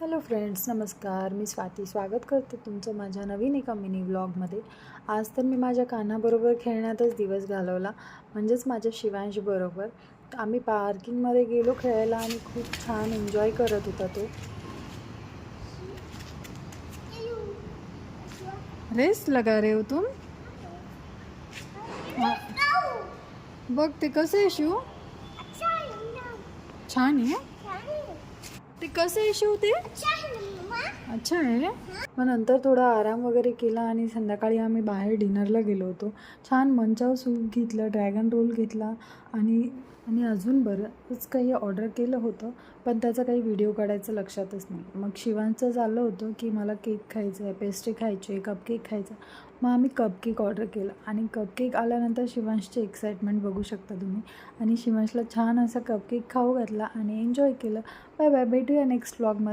Hello friends, नमस्कार. मी स्वाती स्वागत करते तुमचं माझ्या नवीन एका मिनी व्लॉगमध्ये. आज तर मी माझ्या कान्हाबरोबर खेळण्यातच दिवस घालवला, म्हणजेच माझ्या शिवांशबरोबर. आम्ही पार्किंगमध्ये गेलो खेळायला आणि खूप छान एन्जॉय करत होता तो. रेस लगा रहे हो तुम? बघ ते कसं आहे शिव, छान आहे. ते कसं आहे शिव ते? अच्छा आहे. मग नंतर थोडा आराम वगैरे केला आणि संध्याकाळी आम्ही बाहेर डिनरला गेलो होतो. छान मंचाव सूप घेतलं, ड्रॅगन रोल घेतला आणि आणि अजून बरंच काही ऑर्डर केलं होतं, पण त्याचा काही व्हिडिओ काढायचं लक्षातच नाही. मग शिवांचं चाललं होतं की मला केक खायचं आहे, पेस्ट्री खायची आहे, कपकेक खायचं. मग आम्ही कपकेक ऑर्डर केलं आणि कपकेक आल्यानंतर शिवांशची एक्साइटमेंट बघू शकता तुम्ही. आणि शिवांशला छान असा कपकेक खाऊ घातला आणि एन्जॉय केलं. बाय बाय, भेटूया नेक्स्ट व्लॉगमध्ये.